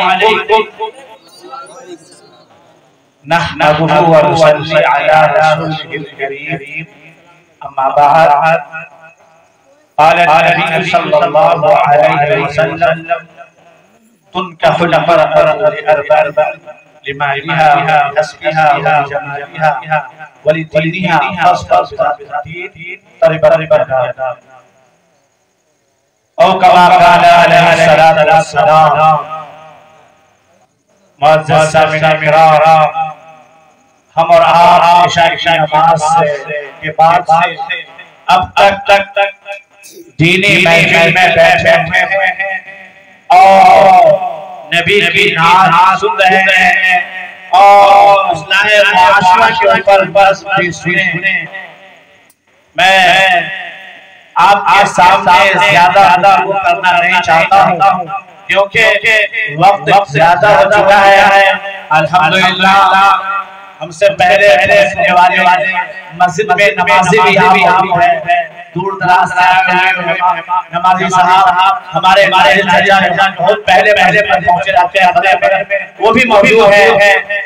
अलैकुम नहमदुहु व नुसल्ली अला रसूलिहिल करीम अम्मा बाद क़ाल नबी सल्लल्लाहु अलैहि वसल्लम तुनकहुल मरअतु लिअरबअ लिमालिहा हस्बिहा व जमालिहा व लिदीनिहा फस्फर बिज़ातिद्दीन तरिबत औ कमा क़ाल अलैहि सलातु वस्सलाम। मुअज़्ज़ज़ सामिईन किराम, हम और आप इशा की नमाज के बाद से अब तक दीनी महफिल में बैठे हुए हैं और नबी की नात सुन रहे हैं और इस्लाहे मुआशरा के ऊपर बस भी सुने। मैं आपके सामने ज्यादा करना नहीं चाहता हूँ क्योंकि वक्त ज्यादा हो चुका है। अल्हम्दुलिल्लाह हमसे पहले पहुंचने वाले मस्जिद में नमाजी भी आप हैं, दूर दराज से नमाजी साहब हमारे बहुत पहले पहुंचे जाते हैं, वो भी मौजूद है,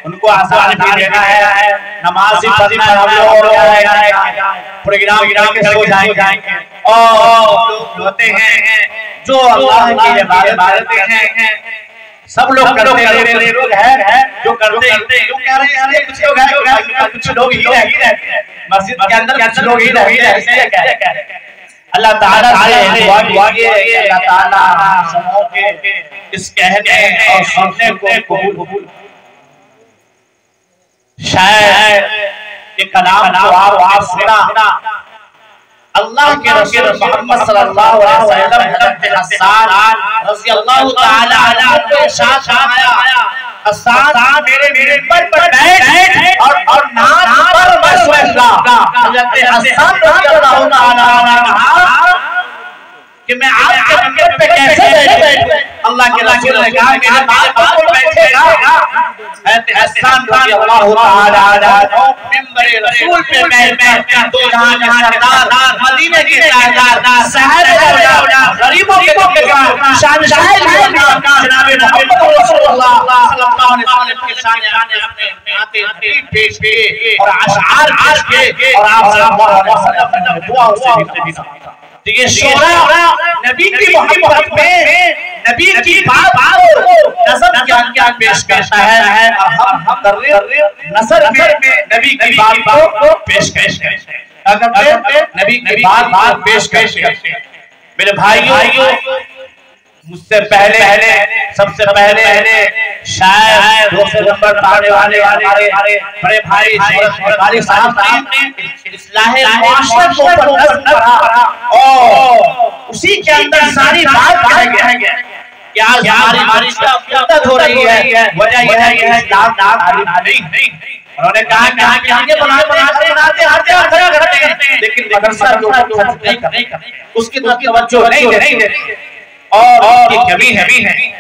उनको आसान भी देना है। नमाजी पढ़ना हम लोग प्रोग्राम के सो जाएंगे और होते हैं जो अल्लाह की इबादत हैं सब लोग करते हैं, लोग हैं जो करते हैं, क्यों कह रहे हैं कुछ लोग हैं, कुछ लोग ही रहते हैं मस्जिद के अंदर, कुछ लोग ही रहते हैं, इसलिए कह रहे हैं। अल्लाह ताला से दुआ कीजिए, अल्लाह ताला समूह के इस कहने और सुनने को कबूल। शायद ये कलाम आप सुना अल्लाह के रसूल मोहम्मद सल्लल्लाहु अलैहि वसल्लम हज़रत हसन रज़ियल्लाहु ताला अन्हु को इरशाद आया, हसन मेरे पर बैठ और नाम पर बसला। हज़रत हसन रज़ियल्लाहु ताला अन्हु कि मैं आपके मिंबर पे कैसे बैठूं? अल्लाह के रसूल ने कहा मेरे पर बैठेगा। हज़रत हसन रज़ियल्लाहु ताला अन्हु मिंबर रसूल पे बैठकर दो जहां के सरदार, मदीने के ताजदार, शहर गरीबों के शहंशाह जनाब मोहम्मद रसूलुल्लाह सल्लल्लाहु अलैहि वसल्लम के सामने अपने आते पेश किए और अशआर पेश किए और आप सल्लल्लाहु अलैहि वसल्लम ने दुआ से ये शोरा नबी की मोहब्बत में नबी की बात को नज़र क्या पेश करता है और हम नज़र में नबी की बात को पेश करते हैं। अगर नबी की बात पेश करते हैं मेरे भाइयों, मुझसे पहले सबसे पहले शायद 200 नंबर पाने वाले हमारे बड़े भाई शौकत साहब ने इस्लाहे मुआशरा के ऊपर नज़्म पढ़ा और उसी के अंदर सारी बात कह गया कि आज हमारी मुद्दत हो रही है, वजह यह है कि इस्लाम तालीम नहीं। उन्होंने कहा कि आगे बनाते लेकिन मदरसा के ऊपर खर्च नहीं करते, उसकी तवज्जो नहीं देते और उसकी कमी है।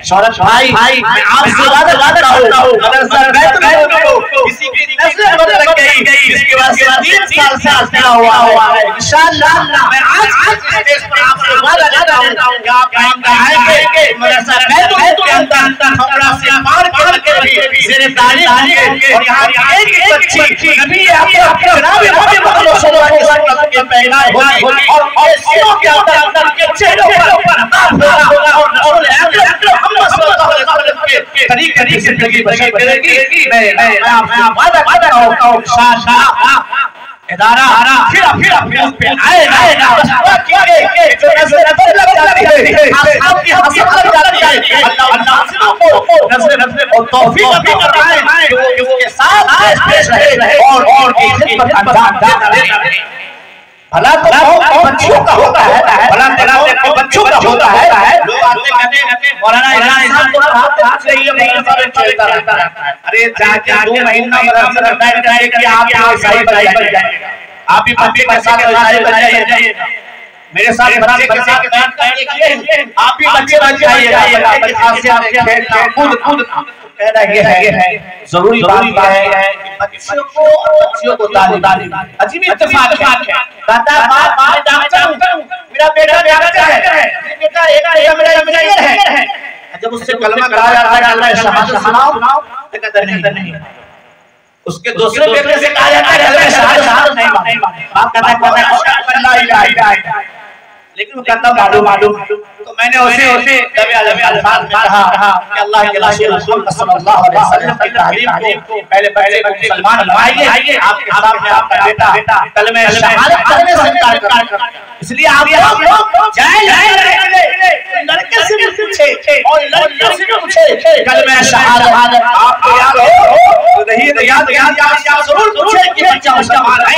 शौकत भाई मैं आपसे वादा करता हूं मदरसा किसी की नस्ल बदल गई जिसके वास्ते 3 साल से आस्था हुआ है। इंशाअल्लाह मैं आज स्टेज पर आपसे वादा करता हूं कि आप आएंगे मदरसा के अंदर हमरा से मार के भी मेरे तारीफ होंगे और यहां एक बच्ची नबी आपके जनाब मोहम्मद सल्लल्लाहु अलैहि वसल्लम के पैगाम होगी और सीनों के अंदर के चेहरों पर और रसूल अकरम मोहम्मद सल्लल्लाहु अलैहि वसल्लम के तरीके की जिंदगी बसर करेगी। मैं आपसे वादा करता हूं इंशाअल्लाह इदारा फिर उस पे आएगा। जो नजर लग जाती है आपकी हसरत लग जाती है, अल्लाह को नजर और तौफीक भी कराए जो उसके साथ पेश रहे और की खिदमत अंजाम दे। भला तो बच्चों का होता है, भला बच्चों का होता है। लोग आते कहते मौलाना इमरान तो हाथ से ही चलता रहता है। अरे जाके 2 महीना मदरसा बैठ जाए कि आप ईसाई बन जाएगा, आप भी बच्चे के साथ ईसाई बन जाइएगा। मेरे साथ बच्चे के साथ बैठ कर देखिए, आप भी बच्चे बन जाइएगा। खेलना कूद कहना ये है जरूरी बात है कि बच्चों को और बच्चियों को तालीम। अजीब इत्तेफाक है, दादा मैं डॉक्टर हूं, मेरा बेटा डॉक्टर है, बेटा एक मेरा इंजीनियर है। जब उससे कलमा कहा जाता है अल्लाह शहादत सुनाओ, तो कहता नहीं। उसके दूसरे बेटे से कहा जाता है अल्लाह शहादत नहीं माने, बाप कहता है ला इलाहा इल्लल्लाह, लेकिन वो कहता मालूम। तो मैंने उसे दबे अल्फाज में कहा कि अल्लाह के रसूल सल्लल्लाहु अलैहि वसल्लम की तारीफ को पहले मुसलमान बनाइए, आपके सामने आपका बेटा कलमे शहादत करने से इनकार कर, इसलिए आप लोग जाए लड़के से भी पूछे और लड़कियों से भी पूछे कलमे शहादत आप तैयार हो, तो नहीं याद जरूर पूछे कि बच्चा मुसलमान है,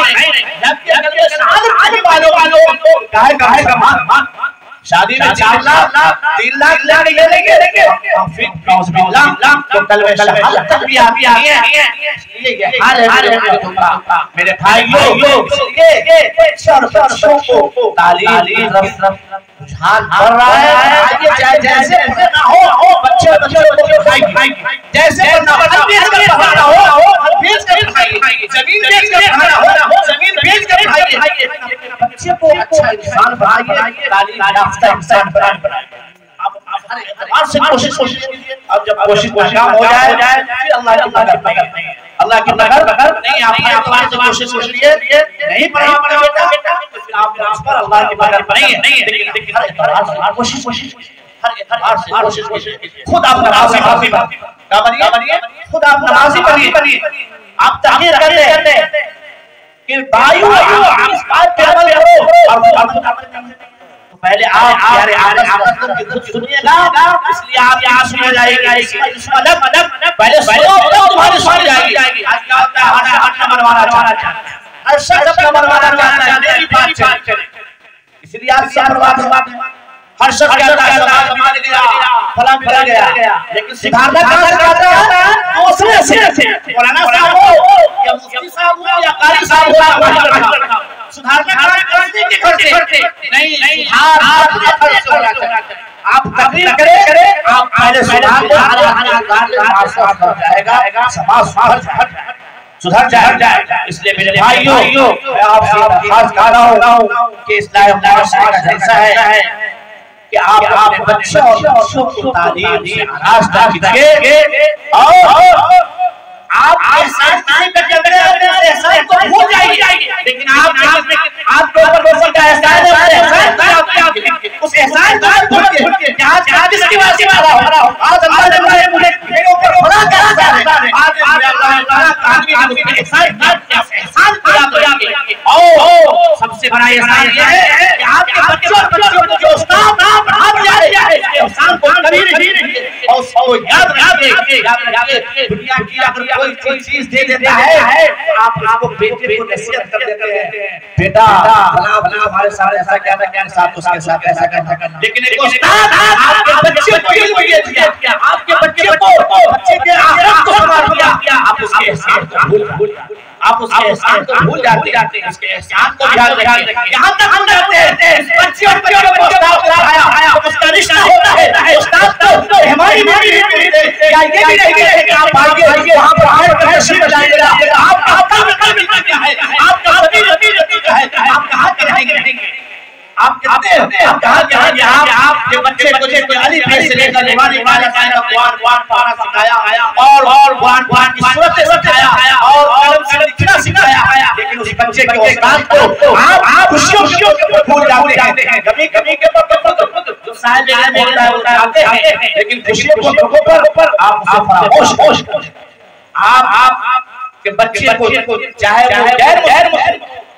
जबकि कलमे शहादत नहीं मालूम काहे का शादी में 4 लाख 3 लाख ले लेंगे फिर तो कलमे शहादत तक भी आती है। इसलिए ये हाल है मेरे भाइयों, इसलिए बच्चों को तालीम रुझान कर रहा है, आइए जैसे ना हो बच्चे को खाएंगे, जैसे बेच कर पढ़ाना हो बेच कर खाइए, जमीन बेच कर पढ़ाना हो जमीन बेच कर खाइए, बच्चे को अच्छा इंसान बनाइए, तालीम याफ्ता इंसान बनाइए। आप हर एतबार से कोशिश कीजिए, अब जब कोशिश नाकाम हो जाए फिर अल्लाह की मदद नहीं है, अल्लाह की मदद नहीं, आपने एतबार से कोशिश कीजिए नहीं पढ़ा बेटा फिर आप पर अल्लाह की मदद नहीं है, लेकिन हर एतबार से कोशिश हर एतबार से कोशिश कीजिए, खुद आप नमाज़ी बनिए, खुद आप नमाज़ी बनिए, आप ताक़ीद करते कि भाइयों इस बात पे अमल करो और पहले आप यार आदत की खुद सुनिएगा, इसलिए आप यहाँ सुन जाएगा, मतलब पहले सुनो तो तुम्हारी सुन जाएगी। आज क्या होता है हर नंबर वाला चाहता है, हर शख्स नंबर वाला चाहता है मेरी बात चले, इसलिए आप सब बर्बाद हर शख्स कहता है समाज मान गया फलां कर गया, लेकिन सुधारना कहां से आता है? दूसरे से, मौलाना साहब हो या मुफ्ती साहब हो या कारी साहब हो, सुधारना करने के खर्चे नहीं, आप तकरीर करें, आप पहले सुधार हो जाएगा, समाज सुधर जाएगा। इसलिए मेरे भाइयों मैं आपसे खास कह रहा हूं कि इस्लाम का जलसा है कि आप अपने बच्चों को तालीम से आरास्ता कीजिए और आप एहसान को भूल जाइए, लेकिन आपके ऊपर दूसरे का एहसान है, उस एहसान को भूल के आज किसकी वासी वाला हो, आज अल्लाह ने मुझे मेरे ऊपर खुदा करा है, आज अल्लाह आदमी को एहसान किया और सबसे बड़ा एहसान ये है कि आपके बच्चों को जो उस्ताद पढ़ा दिया है एहसान को कभी नहीं और याद रखिए दुनिया की अगर कोई चीज दे देता है आप उसको बेटे को नसीहत कर देते हैं, बेटा भला हमारे साथ ऐसा क्या था साथ उसके साथ ऐसा करना, लेकिन एक उस्ताद आपके बच्चे को ये दिया, आपके बच्चे के आखिरत को संभाल दिया, आप उसके एहसान को भूल जाते हैं, उसके एहसान को याद रखिए। यहां तक हम रहते हैं बच्चे को उस्ताद पढ़ाया उसका रिश्ता होता है, उस्ताद तो हमारी या ये भी नहीं है कि आप आगे वहां पर आए तशरीफ लाएंगे, आपका मतलब क्या है, आपका नबी क्या है, आप कहां के रहेंगे, आप कितने आप कहां के रहेंगे, आपके बच्चे को अली बे से लेकर दीवानी वाला का कुरान पढ़ना सिखाया और कुरान की सूरतें सिखाया और कलम से लिखना सिखाया, लेकिन उस बच्चे के उस्ताद को आप खुशियों भूल जाते हैं, कभी के वक्त जो साहिब ने बोलता है आते हैं, लेकिन खुशियों को पर आप फरामोश आप के बच्चे को चाहे वो गैर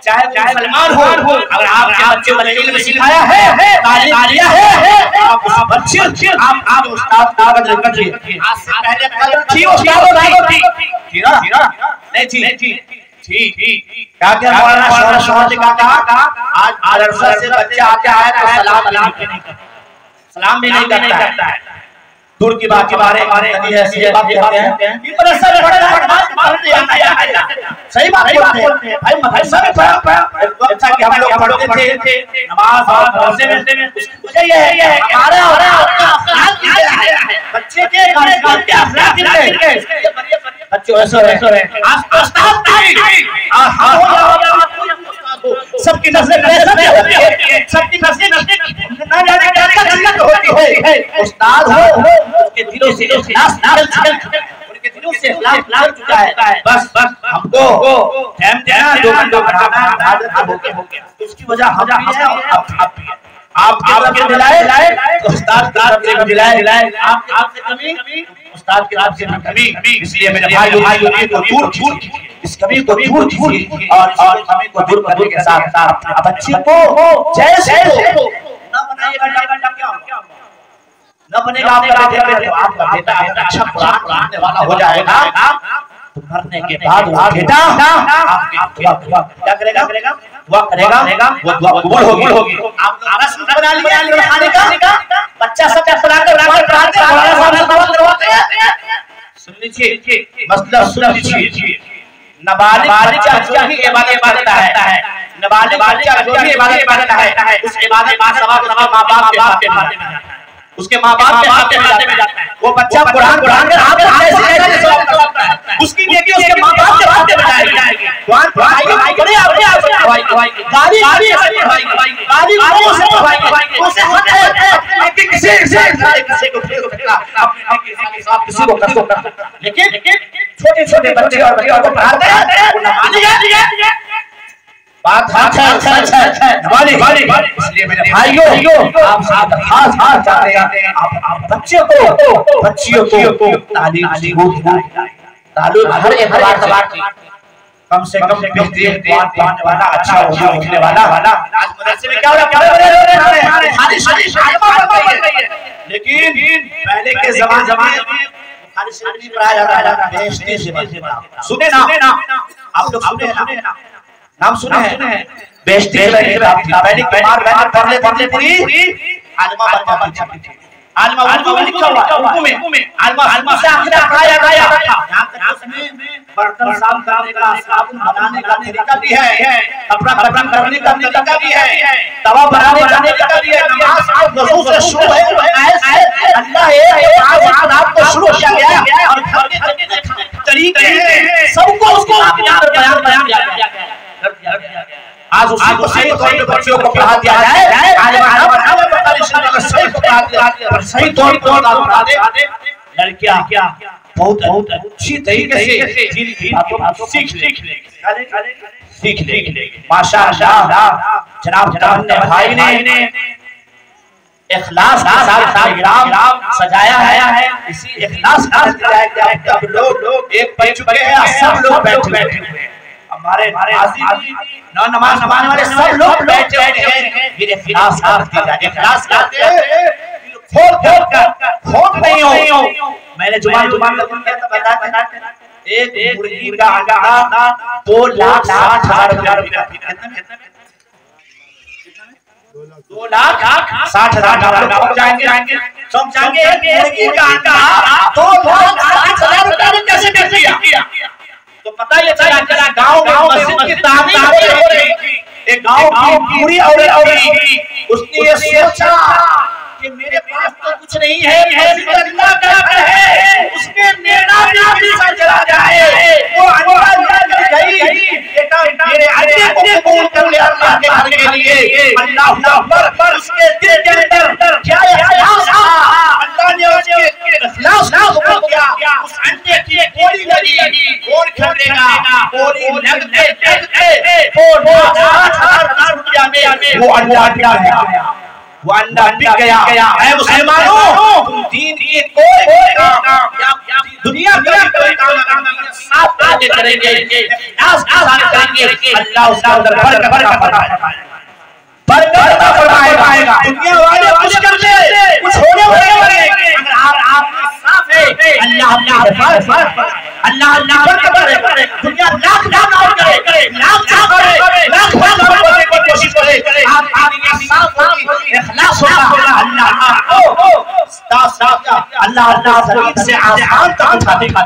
चाहे मुसलमान हो, अगर आपके बच्चे को इल्म सिखाया है तालीम दिया है आप उस बच्चे आप उस्ताद दावत रखिए। आज से पहले थी उस्ताद थी ना नहीं थी क्या मौलाना शौहर का कहा आज मदरसा से बच्चा आते आए तो सलाम भी नहीं करता है, दूर की बात के बारे में बात करते हैं, मदरसा में सही बात बोलते हैं भाई, मदरसा में अच्छा कि हम लोग पढ़ते थे नमाज और मदरसे में मुझे ये है कि बच्चे के अखलाक बच्चे ऐसे है सबकी नस्लें होती है, सबकी नस्लें ना जाने क्या होती है, उस्ताद हो उनके दिलों से इखलास निकल उनके दिलों से इखलास निकल चुका है। बस हमको टाइम देना, 2 घंटा पढ़ाना आदत हो गया। उसकी वजह हम आपके दिलाए तो उस्ताद की तरफ से दिलाए, आपसे कमी उस्ताद की तरफ से कमी। इसलिए मेरे भाइयों को दूर कीजिए, इस कमी को दूर कीजिए और कमी को दूर करने के साथ साथ बच्चे को जैसे ना बनाइएगा, न बनेगा आपका बेटा तो आपका बेटा अच्छा कुरान पढ़ने वाला हो जाएगा। तो मरने के बाद वो बेटा आपकी दुआ क्या करेगा? दुआ करेगा, वो दुआ कबूल होगी। आप रस्म बना लिया खाने का, बच्चा सब पढ़ाते सुन लीजिए, मसला सुन लीजिए। नाबालिग बच्चा जो भी इबादत करता है, नाबालिग बच्चा जो भी इबादत करता है, उस इबादत का सवाब माँ बाप के उसके माँ बाप के हाथ में जाता है। वो बच्चा कुरान पढ़ाकर कैसे सवाब करता है, उसकी नेकी उसके माँ बाप के हाथ में जाएगी। कुरान पढ़ाइए, बड़े अपने आप से गाली उसे हक है कि किसी को लेकिन छोटे बच्चे और बच्चों को पढ़ाते हैं। बात सच है वाली। इसलिए मेरे भाइयों आप खास चाहते हैं आप बच्चियों को तालीम हर एतबार की कम से कम बेहतरीन पढ़ने वाला, अच्छा होगा लिखने वाला। आज मदरसे में क्या हो रहा है, लेकिन पहले के जमाने में खाली शरीफ नहीं पढ़ाया जाता, बेइज्जती से सुने ना आप लोग सुने ना, नाम सुने हैं बेइज्जती पहले मार पढ़ ले पूरी आलिमा बन जाती थी। आलिमा उर्दू में लिखा हुआ, उर्दू में आलिमा से आखिर आया यहां तक उसमें बर्तन साफ करने का, साबुन बनाने का तरीका भी है, कपड़ा करने का तरीका भी है, तवा बनाने का तरीका भी है। नमाज वजू से शुरू है, अल्लाह एक रात को शुरू किया गया और तरीके हैं सबको उसको बयान किया गया। आज उसी को सही तौर पे बच्चों को पढ़ा दिया जाए, सही तौर पर पढ़ा दे। लड़कियां बहुत अच्छी तरीके से सीख लेंगे। माशाअल्लाह जनाब ने भाई ने इखलास के साथ प्रोग्राम सजाया है। इसी इखलास के साथ सब लोग एक बैठ चुके हैं, सब लोग बैठे हैं। हमारे नमाज पढ़ने वाले सब लोग बैठे हैं। ये इखलास करते हैं, खोट नहीं हो। मैंने जुबान किया था, बता एक मुर्गी का अंडा 2,60,000 रुपया, 2,60,000 जाएंगे मुर्गी का अंडा 2,60,000 रुपया में कैसे बेच दिया? तो पता ये चला गांव में मस्जिद की तामीर हो रही थी, एक गांव की पूरी औरत उसने ये सोचा कि मेरे पास तो कुछ नहीं है, अल्लाह का घर है, उसमें मेरा भी चला जाए। वो अंडा गई, बेटा मेरे अंडे को कबूल कर ले अल्लाह के घर के लिए। अल्लाह अकबर। उसके दिल के अंदर क्या इखलास था, अल्लाह ने उसके इखलास को कबूल किया। उस अंडे की गोली लगी, गोल खरीदेगा, गोली लगते 2,60,000 रुपया में वो अंडा गया। वो अंडा बिक गया। ऐ मुसलमानों, तुम दीन की कोई काम दुनिया का कोई काम साफ आगे करेंगे, इखलास के साथ करेंगे, अल्लाह उसका अंदर बरकत फरमाएगा। दुनिया वाले कुछ कर ले, कुछ होने वाले अगर आप साफ है, अल्लाह बरकत करे। दुनिया लाख और करे, लाख करने की कोशिश करे, आप साफ होगी, इखलास होगा, अल्लाह जमीन से आसमान तक उठा देगा।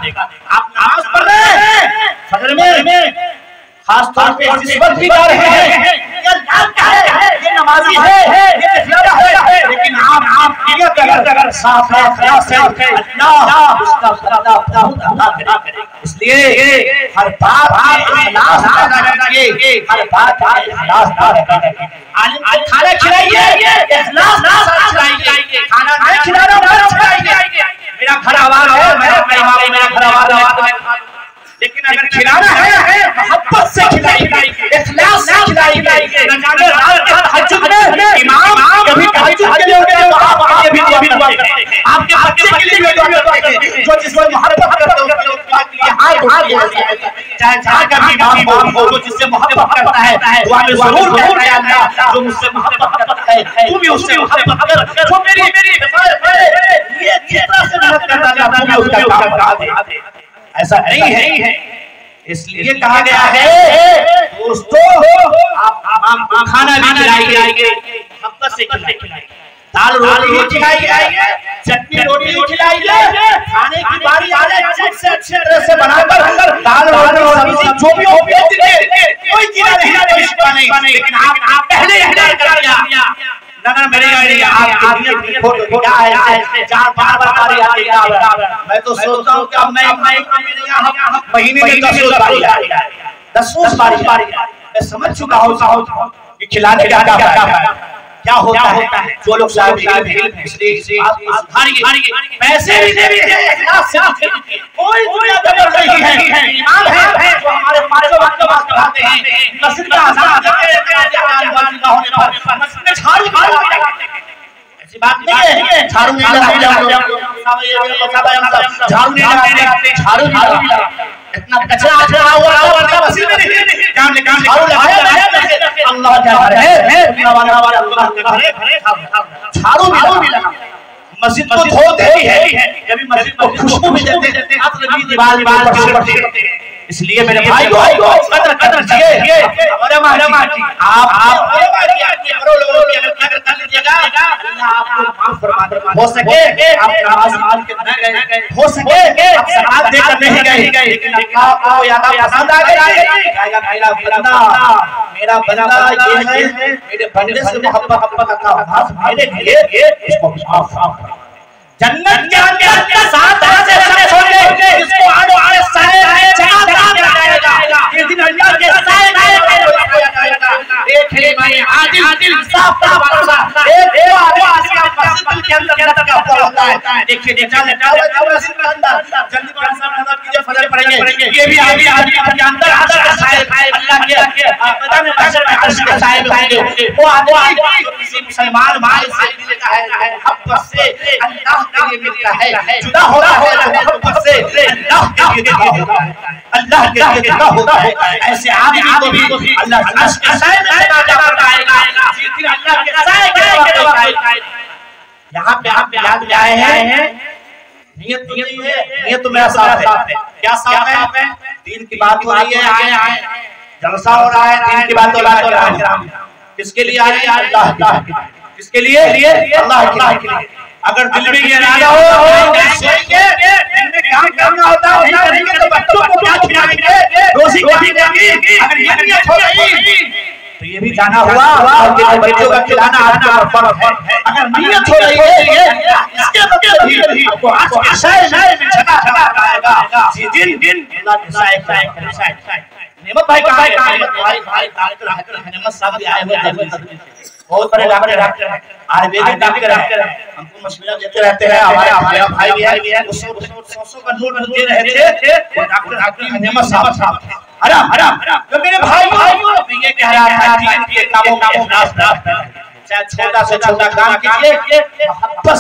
आप नमाज पढ़ रहे हैं फजर में, खास तौर पे जिस वक्त भी जा रहे हैं, ये नमाजी है, ये तस्बीह है, लेकिन आप नियत अगर साफ है, इखलास है, अल्लाह उसका बदला बहुत अदा करेगा। इसलिए हर बात में इखलास पैदा कीजिए, हर बात में इखलास पैदा कीजिए। खाना खिलाइए, इखलास के साथ खिलाइए, खाना नहीं खिलाना मत खिलाइए, मेरा घर आवाज है, मेरा घर आवाज है, लेकिन अगर खिलाना है मोहब्बत से खिलाइए, इखलास से खिलाइए। न जाने रात के तहज्जुद में इमाम कभी तहज्जुद के लिए होते हैं, वहां भी दुआ करते हैं, आपके बच्चे के लिए भी दुआ करते हैं, जो जिससे मोहब्बत करते हैं उसके लिए हाथ उठाइए, चाहे जहां का भी इमाम हो, जो जिससे मोहब्बत करता है दुआ में जरूर कहता है अल्लाह जो मुझसे मोहब्बत करता है तू भी उससे मोहब्बत कर, जो मेरी ये जितना से मेहनत करता है तू भी उसका काम करा दे। ऐसा नहीं है, इसलिए कहा गया है दोस्तों आप खाना भी खिलाइए, मोहब्बत से खिलाइए, दाल रोटी खिलाइए, चटनी रोटी खिलाइए, खाने की बारी आ जाए अच्छे तरह से बनाकर दाल रोटी सब्जी जो भी हो दीजिए, कोई कीड़ा नहीं, लेकिन आप पहले इहराम कर दिया ना मेरे आप फोटो क्या है, चार बार बारी आती है, मैं तो सोचता हूँ कि अब मैं महीने में 10 रोज बारी मैं समझ चुका हूँ कि खिलाने का क्या होता है। जो लोग इसलिए पैसे कोई दुनिया नहीं है, इमाम है जो हमारे कराते हैं, मस्जिद का आजाद ऐसी बात नहीं है, झाड़ू नहीं लगाते, झाड़ू इतना कचरा हुआ मस्जिद में नहीं, काम झाड़ू लगाया अल्लाह क्या झाड़ू भी लगा, मस्जिद को धोते है, कभी मस्जिद को खुशबू भी देते, दीवार इसलिए मेरे भाई को कदर कीजिए। हो सके आप नमाज के न गए, हो सके आप सलात देकर नहीं गए, लेकिन अल्लाह को या पसंद आ गया, मेरा बंदा ये है, मेरे बंदे से मोहब्बत का मेरे लिए इसको जन्नत के अंदर 7 ऐसे होंगे जिसको आड़ो आड़े साए जाएगा, इस दिन अल्लाह के साए जाएगा, एक है भाई आदिल साफ एक मस्जिद के अंदर का होता है। देखिए मस्जिद में अंदर जल्दी नमाज कीजिए, फजर पढ़ेंगे, ये भी आदमी के अंदर अल्लाह के मैदान में अर्श के साए में होंगे, वो आदमी किसी मुसलमान भाई से मिलता है, मोहब्बत से अल्लाह के लिए मिलता है, जुदा होता है मोहब्बत से अल्लाह के लिए जुदा होता है, अल्लाह के लिए जुदा होता है। ऐसे आदमी को भी अल्लाह अर्श के साए में जगह आएगा, फिर अल्लाह के साए के यहाँ पे आप याद आए हैं, नियत तो मेरा साथ है, क्या साथ है, दीन की बात हो रही है, जलसा हो रहा है, दीन की बात हो रहा है, किसके लिए आए हैं, अल्लाह, किसके लिए, अल्लाह के लिए। अगर दिल में ये इरादा हो काम करना होता है नहीं करेंगे तो बच्चों को क्या खिलाएंगे, रोजी कभी देंगे, अगर ये नियत हो गई तो ये भी जाना हुआ और बच्चों का खिलाना आपका फर्ज है। अगर नियत हो रही है इसके बगैर भी आपको आज के साए में जगह आएगा, दिन अल्लाह के साए नेमत भाई कहां है, भाई डॉक्टर नेमत साहब आए हुए बहुत बड़े डॉक्टर हैं, आयुर्वेदिक डॉक्टर हैं, हमको मशवरा देते रहते हैं, हमारे भाई भी है, 100 का नोट दे रहे थे, वो डॉक्टर नेमत साहब हराम तो मेरे भाई ये कह रहा था कि ये कामों में इखलास चाहे छोटा से छोटा काम कीजिए, मोहब्बत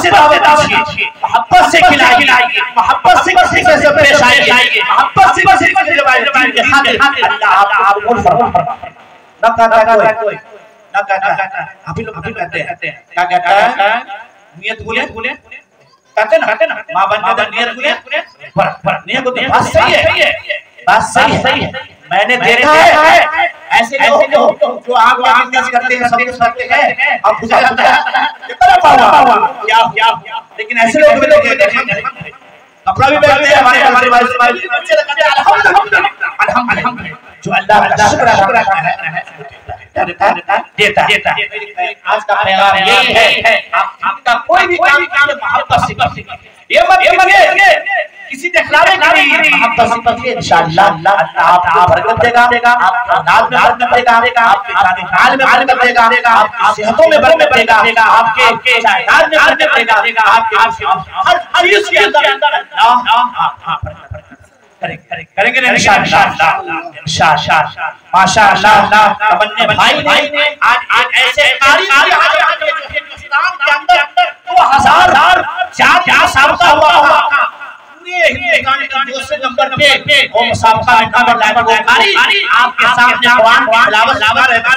से दावत दीजिए, मोहब्बत से खिलाइए, मोहब्बत से किसी से पेश आइए, मोहब्बत से किसी के जवाब के खातिर अल्लाह आपको फरमाता ना कहता कोई ना कहता अभी लोग कहते हैं क्या कहता है, नियत बोले कहते ना मां बन के नियत बोले पर नियत तो बात सही है, मैंने देखा है ऐसे लोग जो आग में बिजनेस करते हैं, सब कुछ करते हैं, अब पूछा जाता है कितना पाऊंगा क्या, लेकिन ऐसे लोग भी देखेंगे कपड़ा भी पहनते हैं, हमारे बच्चे लगते हैं अल्हम्दुलिल्लाह जो अल्लाह का शुक्र देता आज का पैगाम यही है, आपका कोई भी काम मोहब्बत से कीजिए, ये मत किसी दिखलावे के लिए मोहब्बत से कीजिए, इंशाअल्लाह अल्लाह आपको बरकत देगा, आपकी औलाद में बरकत देगा, आपके जाने माल में बरकत देगा, आपकी सेहतों में बरकत देगा, आपके जायदाद में बरकत देगा, आपके हर चीज के अंदर अल्लाह करेंगे इंशाअल्लाह माशाअल्लाह। तमन्ने भाई ने आज ऐसे तारीख हिंदुस्तान के अंदर 2004 साबका हुआ पूरे हिंदुस्तान के दूसरे नंबर पे वो मुसाफा में लाइब्रेरी आपके सामने कुरान की तिलावत लगा रहे थे,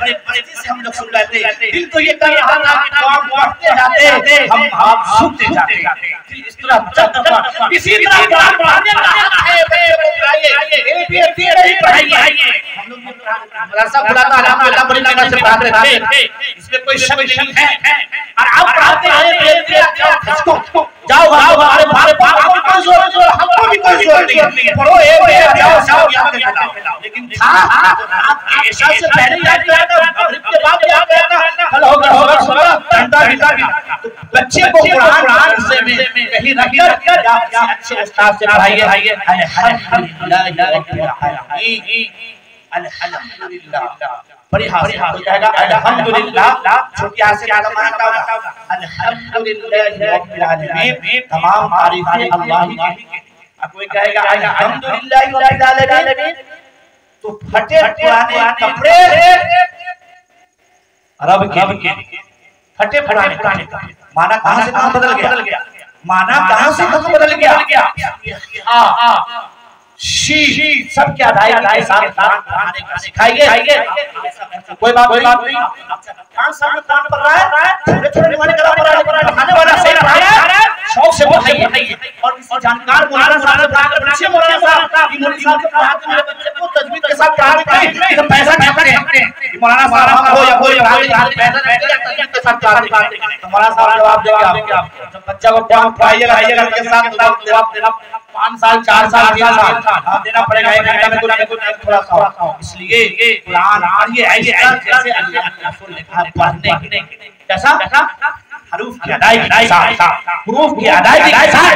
बड़े मजे से हम लोग सुन रहे थे। दिल तो ये कर रहा था कि कुरान पढ़ते जाते हम सुनते जाते, इस तरह इसी तरह कुरान पढ़ाने का है। हम लोग मदरसा खुला था, अल्हम्दुलिल्लाह बड़ी मेहनत से पढ़ाते थे, इसमें कोई शक नहीं है। और आप पढ़ाते हैं जाओ हमारे बाप को कोई जोर हमको भी कोई जोर नहीं, पढ़ो जाओ याद करना। लेकिन आपके ऐसा से पहले याद करना, मगरिब के बाद याद करना, कल होगा सुबह घंटा तो बच्चे को कुरान से में कहीं रख कर अच्छे उस्ताद से पढ़ाइए। अल्हम्दुलिल्लाह बड़ी हासिल हो जाएगा। अल्हम्दुलिल्लाह छोटी हासिल आदम मानता होगा। अल्हम्दुलिल्लाह रब्बिल आलमीन तमाम तारीफें अल्लाह की। अब कोई कहेगा अल्हम्दुलिल्लाह रब्बिल आलमीन तो फटे पुराने कपड़े रब के फटे पुराने माना कहां से कहां बदल गया, माना कहां से कहां बदल गया। शी सब क्या अदायगी के साथ सिखाइए। कोई बात नहीं, कान सामने कान पर रहा है, छोटे निवाने करा पर पढ़ाने वाला सही पढ़ा रहा है, शौक से पढ़ाइए। और किसी जानकार मौलाना साहब बच्चे मौलाना साहब ये मौलवी साहब के पढ़ाते मेरे बच्चे को तजवीज के साथ पढ़ा रहे हैं, तो पैसा ठगते हैं। मौलाना साहब हो या कोई पैसा ठगते हैं, तजवीज के साथ पढ़ाते हैं। तो मौलाना साहब जवाब देंगे आपको, जब बच्चा को कुरान पढ़ाइए के साथ जवाब देना 5 साल 4 साल 3 साल देना पड़ेगा, 1 घंटा में कुछ थोड़ा सा। इसलिए कुरान पढ़िए ऐसे जैसे अल्लाह के रसूल ने कहा पढ़ने के कैसा हरूफ की अदायगी के साथ, हुरूफ की अदायगी के साथ,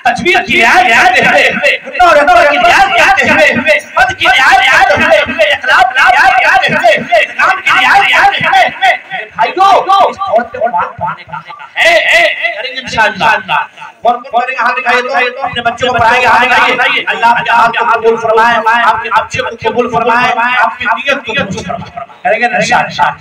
तजवीज की रियायत करते हुए, और की रियायत करते हुए, मद की रियायत करते हुए, इखलास की रियायत करते हुए, इस्लाम की रियायत करते हुए भाइयों इस तौर पे कुरान पढ़ने का है। करेंगे इंशाअल्लाह। और करेंगे, हाथ दिखाइए तो अपने बच्चों को पढ़ाएंगे, हाथ दिखाइए। अल्लाह आपके हाथ को कबूल फरमाए, आपके बच्चे को कबूल फरमाए, आपकी नियत को कबूल फरमाए। करेंगे इंशाअल्लाह।